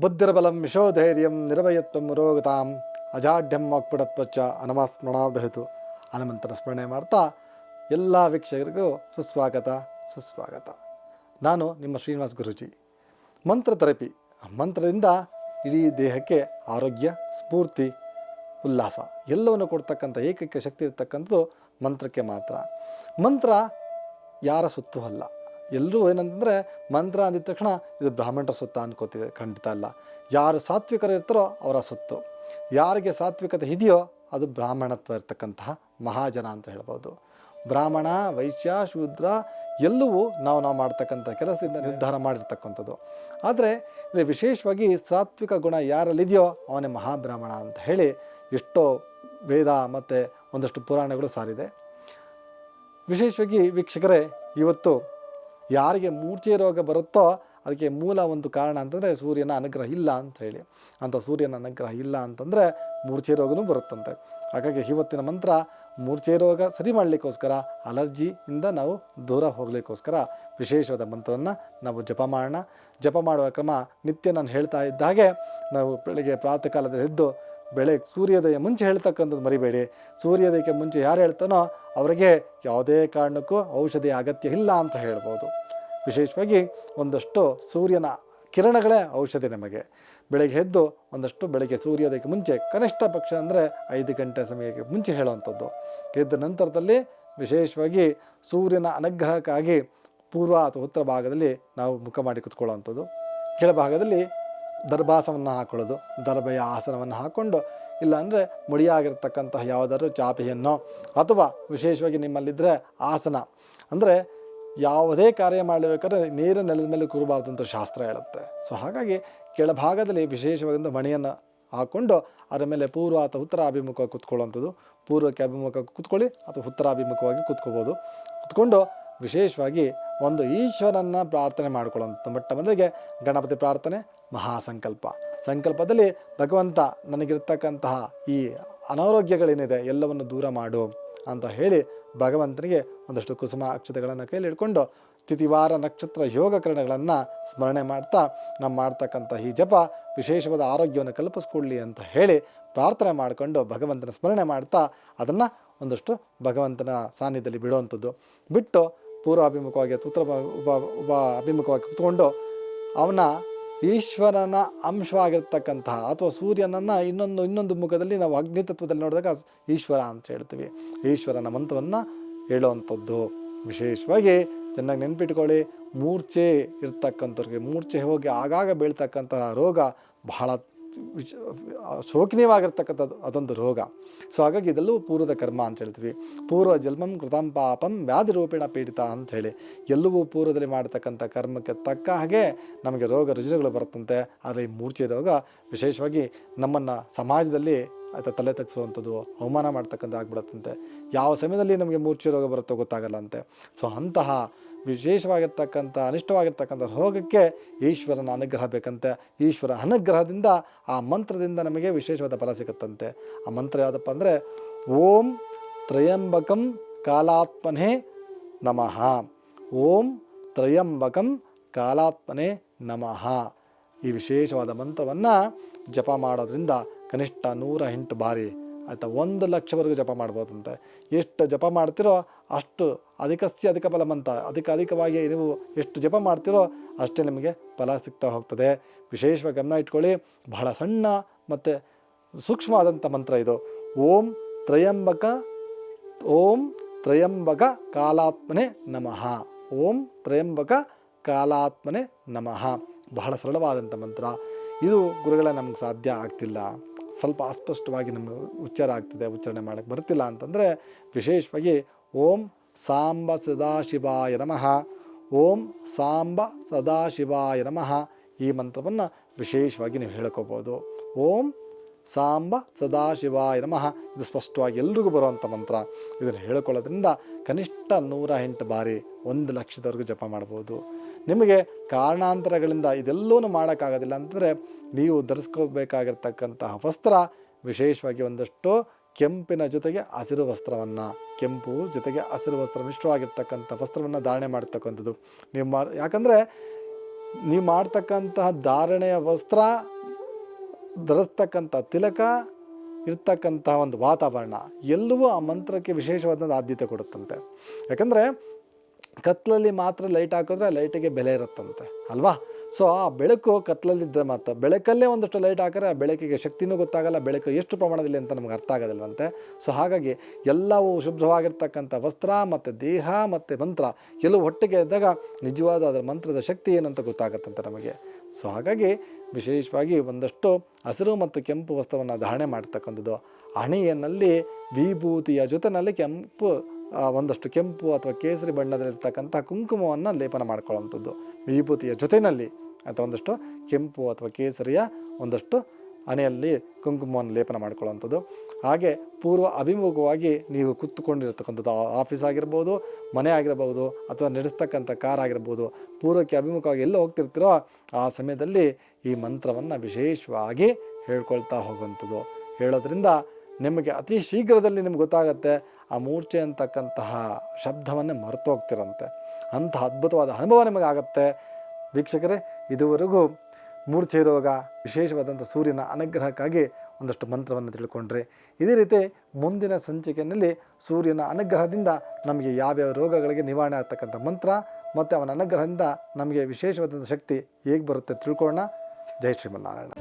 ಬುದ್ಧಿರ್ಬಲಂ ಯಶೋಧೈರ್ಯಂ ನಿರ್ಭಯತ್ವಂ ರೋಗತಾಂ ಅಜಾಢ್ಯಂ ವಾಕ್ಪಟತ್ವಚ್ಚ ಹನುಮಸ್ಮರಣಾಭ್ಯತು. ಹನುಮಂತನ ಸ್ಮರಣೆ ಮಾಡ್ತಾ ಎಲ್ಲ ವೀಕ್ಷಕರಿಗೂ ಸುಸ್ವಾಗತ. ನಾನು ನಿಮ್ಮ ಶ್ರೀನಿವಾಸ್ ಗುರೂಜಿ. ಮಂತ್ರ ಥೆರಪಿ, ಮಂತ್ರದಿಂದ ಇಡೀ ದೇಹಕ್ಕೆ ಆರೋಗ್ಯ, ಸ್ಫೂರ್ತಿ, ಉಲ್ಲಾಸ ಎಲ್ಲವನ್ನು ಕೊಡ್ತಕ್ಕಂಥ ಏಕೈಕ ಶಕ್ತಿ ಇರ್ತಕ್ಕಂಥದ್ದು ಮಂತ್ರಕ್ಕೆ ಮಾತ್ರ. ಮಂತ್ರ ಯಾರ ಸೊತ್ತು ಅಲ್ಲ. ಎಲ್ಲರೂ ಏನಂತಂದರೆ ಮಂತ್ರ ಅಂದಿದ ತಕ್ಷಣ ಇದು ಬ್ರಾಹ್ಮಣರ ಸೊತ್ತ ಅನ್ಕೋತಿದೆ. ಖಂಡಿತ ಅಲ್ಲ. ಯಾರು ಸಾತ್ವಿಕರು ಇರ್ತಾರೋ ಅವರ ಸೊತ್ತು. ಯಾರಿಗೆ ಸಾತ್ವಿಕತೆ ಇದೆಯೋ ಅದು ಬ್ರಾಹ್ಮಣತ್ವ ಇರ್ತಕ್ಕಂತಹ ಮಹಾಜನ ಅಂತ ಹೇಳ್ಬೋದು. ಬ್ರಾಹ್ಮಣ, ವೈಶ್ಯ, ಶೂದ್ರ ಎಲ್ಲವೂ ನಾವು ಮಾಡ್ತಕ್ಕಂಥ ಕೆಲಸದಿಂದ ನಿರ್ಧಾರ ಮಾಡಿರ್ತಕ್ಕಂಥದ್ದು. ಆದರೆ ಇಲ್ಲಿ ವಿಶೇಷವಾಗಿ ಸಾತ್ವಿಕ ಗುಣ ಯಾರಲ್ಲಿದೆಯೋ ಅವನೇ ಮಹಾಬ್ರಾಹ್ಮಣ ಅಂತ ಹೇಳಿ ಎಷ್ಟೋ ವೇದ ಮತ್ತು ಒಂದಷ್ಟು ಪುರಾಣಗಳು ಸಾರಿದೆ. ವಿಶೇಷವಾಗಿ ವೀಕ್ಷಕರೇ, ಇವತ್ತು ಯಾರಿಗೆ ಮೂರ್ಛೆ ರೋಗ ಬರುತ್ತೋ ಅದಕ್ಕೆ ಮೂಲ ಒಂದು ಕಾರಣ ಅಂತಂದರೆ ಸೂರ್ಯನ ಅನುಗ್ರಹ ಇಲ್ಲ ಅಂತ ಹೇಳಿ. ಅಂಥ ಸೂರ್ಯನ ಅನುಗ್ರಹ ಇಲ್ಲ ಅಂತಂದರೆ ಮೂರ್ಛೆ ರೋಗನೂ ಬರುತ್ತಂತೆ. ಹಾಗಾಗಿ ಇವತ್ತಿನ ಮಂತ್ರ ಮೂರ್ಛೆ ರೋಗ ಸರಿ ಮಾಡಲಿಕ್ಕೋಸ್ಕರ, ಅಲರ್ಜಿಯಿಂದ ನಾವು ದೂರ ಹೋಗಲಿಕ್ಕೋಸ್ಕರ ವಿಶೇಷವಾದ ಮಂತ್ರವನ್ನು ನಾವು ಜಪ ಮಾಡೋಣ. ಜಪ ಮಾಡುವ ಕ್ರಮ ನಿತ್ಯ ನಾನು ಹೇಳ್ತಾ ಇದ್ದ ಹಾಗೆ ನಾವು ಬೆಳಗ್ಗೆ ಪ್ರಾತಃ ಕಾಲದಲ್ಲಿ ಎದ್ದು ಸೂರ್ಯೋದಯ ಮುಂಚೆ ಹೇಳ್ತಕ್ಕಂಥದ್ದು ಮರಿಬೇಡಿ. ಸೂರ್ಯೋದಯಕ್ಕೆ ಮುಂಚೆ ಯಾರು ಹೇಳ್ತಾನೋ ಅವರಿಗೆ ಯಾವುದೇ ಕಾರಣಕ್ಕೂ ಔಷಧಿ ಅಗತ್ಯ ಇಲ್ಲ ಅಂತ ಹೇಳ್ಬೋದು. ವಿಶೇಷವಾಗಿ ಒಂದಷ್ಟು ಸೂರ್ಯನ ಕಿರಣಗಳೇ ಔಷಧಿ ನಮಗೆ. ಬೆಳಗ್ಗೆ ಎದ್ದು ಒಂದಷ್ಟು ಬೆಳಗ್ಗೆ ಸೂರ್ಯೋದಯಕ್ಕೆ ಮುಂಚೆ, ಕನಿಷ್ಠ ಪಕ್ಷ ಅಂದರೆ 5 ಗಂಟೆ ಸಮಯಕ್ಕೆ ಮುಂಚೆ ಹೇಳುವಂಥದ್ದು. ಎದ್ದ ನಂತರದಲ್ಲಿ ವಿಶೇಷವಾಗಿ ಸೂರ್ಯನ ಅನುಗ್ರಹಕ್ಕಾಗಿ ಪೂರ್ವ ಅಥವಾ ಉತ್ತರ ಭಾಗದಲ್ಲಿ ನಾವು ಮುಖ ಮಾಡಿ ಕೂತ್ಕೊಳ್ಳುವಂಥದ್ದು. ಕೆಳಭಾಗದಲ್ಲಿ ದರ್ಭಾಸವನ್ನು ಹಾಕೊಳ್ಳೋದು, ದರ್ಭೆಯ ಆಸನವನ್ನು ಹಾಕ್ಕೊಂಡು, ಇಲ್ಲಾಂದರೆ ಮುಡಿಯಾಗಿರ್ತಕ್ಕಂತಹ ಯಾವುದಾದ್ರೂ ಚಾಪೆಯನ್ನು, ಅಥವಾ ವಿಶೇಷವಾಗಿ ನಿಮ್ಮಲ್ಲಿದ್ದರೆ ಆಸನ. ಅಂದರೆ ಯಾವುದೇ ಕಾರ್ಯ ಮಾಡಬೇಕಾದ್ರೆ ನೇರ ನೆಲದ ಮೇಲೆ ಕೂರಬಾರ್ದು ಅಂತ ಶಾಸ್ತ್ರ ಹೇಳುತ್ತೆ. ಸೊ ಹಾಗಾಗಿ ಕೆಳಭಾಗದಲ್ಲಿ ವಿಶೇಷವಾಗಿ ಮಣಿಯನ್ನು ಹಾಕ್ಕೊಂಡು ಅದರ ಮೇಲೆ ಪೂರ್ವ ಅಥವಾ ಉತ್ತರ ಅಭಿಮುಖವಾಗಿ ಕೂತ್ಕೊಳ್ಳುವಂಥದ್ದು. ಪೂರ್ವಕ್ಕೆ ಅಭಿಮುಖವಾಗಿ ಕೂತ್ಕೊಳ್ಳಿ ಅಥವಾ ಉತ್ತರಾಭಿಮುಖವಾಗಿ ಕೂತ್ಕೋಬೋದು. ಕೂತ್ಕೊಂಡು ವಿಶೇಷವಾಗಿ ಒಂದು ಈಶ್ವರನ ಪ್ರಾರ್ಥನೆ ಮಾಡ್ಕೊಳ್ಳೋಂಥ. ಮೊದಲಿಗೆ ಗಣಪತಿ ಪ್ರಾರ್ಥನೆ, ಮಹಾಸಂಕಲ್ಪ. ಸಂಕಲ್ಪದಲ್ಲಿ ಭಗವಂತ ನನಗಿರ್ತಕ್ಕಂತಹ ಈ ಅನಾರೋಗ್ಯಗಳೇನಿದೆ ಎಲ್ಲವನ್ನು ದೂರ ಮಾಡು ಅಂತ ಹೇಳಿ ಭಗವಂತನಿಗೆ ಒಂದಷ್ಟು ಕುಸುಮ ಅಕ್ಷತೆಗಳನ್ನು ಕೈಯಲ್ಲಿ ಇಟ್ಕೊಂಡು ತಿಥಿವಾರ ನಕ್ಷತ್ರ ಯೋಗಕರಣಗಳನ್ನು ಸ್ಮರಣೆ ಮಾಡ್ತಾ ನಾವು ಮಾಡ್ತಕ್ಕಂಥ ಈ ಜಪ ವಿಶೇಷವಾದ ಆರೋಗ್ಯವನ್ನು ಕಲ್ಪಿಸ್ಕೊಳ್ಳಿ ಅಂತ ಹೇಳಿ ಪ್ರಾರ್ಥನೆ ಮಾಡಿಕೊಂಡು ಭಗವಂತನ ಸ್ಮರಣೆ ಮಾಡ್ತಾ ಅದನ್ನು ಒಂದಷ್ಟು ಭಗವಂತನ ಸಾನ್ನಿಧ್ಯದಲ್ಲಿ ಬಿಡುವಂಥದ್ದು. ಬಿಟ್ಟು ಪೂರ್ವಾಭಿಮುಖವಾಗಿ ಉತ್ತರ ಉಪ ಅಭಿಮುಖವಾಗಿ ಕೂತ್ಕೊಂಡು ಅವನ ಈಶ್ವರನ ಅಂಶವಾಗಿರ್ತಕ್ಕಂತಹ ಅಥವಾ ಸೂರ್ಯನನ್ನು ಇನ್ನೊಂದು ಮುಖದಲ್ಲಿ ನಾವು ಅಗ್ನಿ ತತ್ವದಲ್ಲಿ ನೋಡಿದಾಗ ಈಶ್ವರ ಅಂತ ಹೇಳ್ತೀವಿ. ಈಶ್ವರನ ಮಂತ್ರವನ್ನು ಹೇಳುವಂಥದ್ದು. ವಿಶೇಷವಾಗಿ ಚೆನ್ನಾಗಿ ನೆನ್ಪಿಟ್ಕೊಳ್ಳಿ, ಮೂರ್ಛೆ ಇರ್ತಕ್ಕಂಥವ್ರಿಗೆ, ಮೂರ್ಛೆ ಹೋಗಿ ಆಗಾಗ ಬೀಳ್ತಕ್ಕಂತಹ ರೋಗ ಬಹಳ ಶೋಕನೀಯವಾಗಿರ್ತಕ್ಕಂಥದ್ದು ಅದೊಂದು ರೋಗ. ಸೊ ಹಾಗಾಗಿ ಇದೆಲ್ಲವೂ ಪೂರ್ವದ ಕರ್ಮ ಅಂತ ಹೇಳ್ತೀವಿ. ಪೂರ್ವ ಜನ್ಮಂ ಕೃತಂ ಪಾಪಂ ವ್ಯಾಧಿ ರೂಪೇಣ ಪೀಡಿತ ಅಂಥೇಳಿ ಎಲ್ಲವೂ ಪೂರ್ವದಲ್ಲಿ ಮಾಡ್ತಕ್ಕಂಥ ಕರ್ಮಕ್ಕೆ ತಕ್ಕ ಹಾಗೆ ನಮಗೆ ರೋಗ ರುಜಿನಗಳು ಬರುತ್ತಂತೆ. ಆದರೆ ಈ ಮೂರ್ಛೆ ರೋಗ ವಿಶೇಷವಾಗಿ ನಮ್ಮನ್ನು ಸಮಾಜದಲ್ಲಿ ತಲೆ ತಗ್ಸುವಂಥದ್ದು, ಅವಮಾನ ಮಾಡ್ತಕ್ಕಂಥ ಆಗ್ಬಿಡುತ್ತಂತೆ. ಯಾವ ಸಮಯದಲ್ಲಿ ನಮಗೆ ಮೂರ್ಛೆ ರೋಗ ಬರುತ್ತೋ ಗೊತ್ತಾಗಲ್ಲಂತೆ. ಸೊ ಅಂತಹ ವಿಶೇಷವಾಗಿರ್ತಕ್ಕಂಥ ಅನಿಷ್ಟವಾಗಿರ್ತಕ್ಕಂಥ ರೋಗಕ್ಕೆ ಈಶ್ವರನ ಅನುಗ್ರಹ ಬೇಕಂತೆ. ಈಶ್ವರ ಅನುಗ್ರಹದಿಂದ ಆ ಮಂತ್ರದಿಂದ ನಮಗೆ ವಿಶೇಷವಾದ ಫಲ ಸಿಗುತ್ತಂತೆ. ಆ ಮಂತ್ರ ಯಾವುದಪ್ಪ ಅಂದರೆ ಓಂ ತ್ರಯಂಬಕಂ ಕಾಲಾತ್ಮನೇ ನಮಃ. ಓಂ ತ್ರಯಂಬಕಂ ಕಾಲಾತ್ಮನೇ ನಮಃ. ಈ ವಿಶೇಷವಾದ ಮಂತ್ರವನ್ನು ಜಪ ಮಾಡೋದ್ರಿಂದ ಕನಿಷ್ಠ 108 ಬಾರಿ ಆಯಿತಾ 1 ಲಕ್ಷವರೆಗೂ ಜಪ ಮಾಡ್ಬೋದಂತೆ. ಎಷ್ಟು ಜಪ ಮಾಡ್ತಿರೋ ಅಷ್ಟು ಅಧಿಕ ಫಲ ಮಂತ್ರ. ಅಧಿಕವಾಗಿ ನೀವು ಎಷ್ಟು ಜಪ ಮಾಡ್ತಿರೋ ಅಷ್ಟೇ ನಿಮಗೆ ಫಲ ಸಿಗ್ತಾ ಹೋಗ್ತದೆ. ವಿಶೇಷವಾಗಿ ಗಮನ ಇಟ್ಕೊಳ್ಳಿ, ಬಹಳ ಸಣ್ಣ ಮತ್ತು ಸೂಕ್ಷ್ಮವಾದಂಥ ಮಂತ್ರ ಇದು. ಓಂ ತ್ರಯಂಬಕ ಕಾಲಾತ್ಮನೇ ನಮಃ. ಓಂ ತ್ರಯಂಬಕ ಕಾಲಾತ್ಮನೇ ನಮಃ. ಬಹಳ ಸರಳವಾದಂಥ ಮಂತ್ರ ಇದು. ಗುರುಗಳ ನಮ್ಗೆ ಸಾಧ್ಯ ಆಗ್ತಿಲ್ಲ, ಸ್ವಲ್ಪ ಅಸ್ಪಷ್ಟವಾಗಿ ನಮಗೆ ಉಚ್ಚಾರ ಆಗ್ತಿದೆ, ಉಚ್ಚಾರಣೆ ಮಾಡೋಕ್ಕೆ ಬರ್ತಿಲ್ಲ ಅಂತಂದರೆ ವಿಶೇಷವಾಗಿ ಓಂ ಸಾಂಬ ಸದಾಶಿವಾಯ ನಮಃ, ಓಂ ಸಾಂಬ ಸದಾಶಿವಾಯ ನಮಃ ಈ ಮಂತ್ರವನ್ನು ವಿಶೇಷವಾಗಿ ನೀವು ಹೇಳ್ಕೋಬೋದು. ಓಂ ಸಾಂಬ ಸದಾಶಿವಾಯ ನಮಃ ಇದು ಸ್ಪಷ್ಟವಾಗಿ ಎಲ್ರಿಗೂ ಬರುವಂಥ ಮಂತ್ರ. ಇದನ್ನು ಹೇಳ್ಕೊಳ್ಳೋದ್ರಿಂದ ಕನಿಷ್ಠ 108 ಬಾರಿ 1 ಲಕ್ಷದವರೆಗೂ ಜಪ ಮಾಡ್ಬೋದು. ನಿಮಗೆ ಕಾರಣಾಂತರಗಳಿಂದ ಇದೆಲ್ಲವೂ ಮಾಡೋಕ್ಕಾಗೋದಿಲ್ಲ ಅಂತಂದರೆ ನೀವು ಧರಿಸ್ಕೋಬೇಕಾಗಿರ್ತಕ್ಕಂತಹ ವಸ್ತ್ರ ವಿಶೇಷವಾಗಿ ಒಂದಷ್ಟು ಕೆಂಪಿನ ಜೊತೆಗೆ ಹಸಿರು ವಸ್ತ್ರವನ್ನು, ಕೆಂಪು ಜೊತೆಗೆ ಹಸಿರು ವಸ್ತ್ರ ಮಿಶ್ರವಾಗಿರ್ತಕ್ಕಂಥ ವಸ್ತ್ರವನ್ನು ಧಾರಣೆ ಮಾಡ್ತಕ್ಕಂಥದ್ದು ನೀವು ಯಾಕಂದರೆ ನೀವು ಮಾಡ್ತಕ್ಕಂತಹ ಧಾರಣೆಯ ವಸ್ತ್ರ, ಧರಿಸ್ತಕ್ಕಂಥ ತಿಲಕ, ಇರ್ತಕ್ಕಂಥ ಒಂದು ವಾತಾವರಣ ಎಲ್ಲವೂ ಆ ಮಂತ್ರಕ್ಕೆ ವಿಶೇಷವಾದ ಆದ್ಯತೆ ಕೊಡುತ್ತಂತೆ. ಯಾಕಂದರೆ ಕತ್ತಲಲ್ಲಿ ಮಾತ್ರ ಲೈಟ್ ಹಾಕಿದ್ರೆ ಆ ಲೈಟಿಗೆ ಬೆಲೆ ಇರುತ್ತಂತೆ ಅಲ್ವಾ. ಸೊ ಆ ಬೆಳಕು ಕತ್ತಲಲ್ಲಿದ್ದರೆ ಮಾತ್ರ, ಬೆಳಕಲ್ಲೇ ಒಂದಷ್ಟು ಲೈಟ್ ಹಾಕಿದ್ರೆ ಆ ಬೆಳಕಿಗೆ ಶಕ್ತಿನೂ ಗೊತ್ತಾಗಲ್ಲ, ಬೆಳಕು ಎಷ್ಟು ಪ್ರಮಾಣದಲ್ಲಿ ಅಂತ ನಮ್ಗೆ ಅರ್ಥ ಆಗೋದಿಲ್ವಂತೆ. ಸೊ ಹಾಗಾಗಿ ಎಲ್ಲವೂ ಶುಭ್ರವಾಗಿರ್ತಕ್ಕಂಥ ವಸ್ತ್ರ ಮತ್ತು ದೇಹ ಮತ್ತು ಮಂತ್ರ ಎಲ್ಲವೂ ಒಟ್ಟಿಗೆ ಇದ್ದಾಗ ನಿಜವಾದ ಅದರ ಮಂತ್ರದ ಶಕ್ತಿ ಏನು ಅಂತ ಗೊತ್ತಾಗತ್ತಂತೆ ನಮಗೆ. ಸೊ ಹಾಗಾಗಿ ವಿಶೇಷವಾಗಿ ಒಂದಷ್ಟು ಹಸಿರು ಮತ್ತು ಕೆಂಪು ವಸ್ತ್ರವನ್ನು ಧಾರಣೆ ಮಾಡ್ತಕ್ಕಂಥದ್ದು, ಹಣೆಯಲ್ಲಿ ವಿಭೂತಿಯ ಜೊತೆಯಲ್ಲಿ ಒಂದಷ್ಟು ಕೆಂಪು ಅಥವಾ ಕೇಸರಿ ಬಣ್ಣದಲ್ಲಿರ್ತಕ್ಕಂಥ ಕುಂಕುಮವನ್ನು ಲೇಪನ ಮಾಡ್ಕೊಳ್ಳೋವಂಥದ್ದು, ವಿಭೂತಿಯ ಜೊತೆಯಲ್ಲಿ ಅಥವಾ ಒಂದಷ್ಟು ಕೆಂಪು ಅಥವಾ ಕೇಸರಿಯ ಒಂದಷ್ಟು ಹಣೆಯಲ್ಲಿ ಕುಂಕುಮವನ್ನು ಲೇಪನ ಮಾಡ್ಕೊಳ್ಳೋವಂಥದ್ದು. ಹಾಗೆ ಪೂರ್ವ ಅಭಿಮುಖವಾಗಿ ನೀವು ಕೂತ್ಕೊಂಡಿರ್ತಕ್ಕಂಥದ್ದು, ಆಫೀಸ್ ಆಗಿರ್ಬೋದು, ಮನೆ ಆಗಿರ್ಬೋದು, ಅಥವಾ ನಡೆಸ್ತಕ್ಕಂಥ ಕಾರ್ ಆಗಿರ್ಬೋದು, ಪೂರ್ವಕ್ಕೆ ಅಭಿಮುಖವಾಗಿ ಎಲ್ಲ ಹೋಗ್ತಿರ್ತೀರೋ ಆ ಸಮಯದಲ್ಲಿ ಈ ಮಂತ್ರವನ್ನು ವಿಶೇಷವಾಗಿ ಹೇಳ್ಕೊಳ್ತಾ ಹೋಗುವಂಥದ್ದು. ಹೇಳೋದ್ರಿಂದ ನಿಮಗೆ ಅತಿ ಶೀಘ್ರದಲ್ಲಿ ನಿಮ್ಗೆ ಗೊತ್ತಾಗತ್ತೆ, ಆ ಮೂರ್ಛೆ ಅಂತಕ್ಕಂತಹ ಶಬ್ದವನ್ನೇ ಮರೆತು ಹೋಗ್ತಿರಂತೆ. ಅಂತಹ ಅದ್ಭುತವಾದ ಅನುಭವ ನಿಮಗಾಗತ್ತೆ ವೀಕ್ಷಕರೇ. ಇದುವರೆಗೂ ಮೂರ್ಛೆ ರೋಗ, ವಿಶೇಷವಾದಂಥ ಸೂರ್ಯನ ಅನುಗ್ರಹಕ್ಕಾಗಿ ಒಂದಷ್ಟು ಮಂತ್ರವನ್ನು ತಿಳ್ಕೊಂಡ್ರೆ, ಇದೇ ರೀತಿ ಮುಂದಿನ ಸಂಚಿಕೆಯಲ್ಲಿ ಸೂರ್ಯನ ಅನುಗ್ರಹದಿಂದ ನಮಗೆ ಯಾವ್ಯಾವ ರೋಗಗಳಿಗೆ ನಿವಾರಣೆ ಆಗ್ತಕ್ಕಂಥ ಮಂತ್ರ ಮತ್ತು ಅವನ ಅನುಗ್ರಹದಿಂದ ನಮಗೆ ವಿಶೇಷವಾದಂಥ ಶಕ್ತಿ ಹೇಗೆ ಬರುತ್ತೆ ತಿಳ್ಕೊಳ್ಳೋಣ. ಜೈ ಶ್ರೀಮನ್ನಾರಾಯಣ.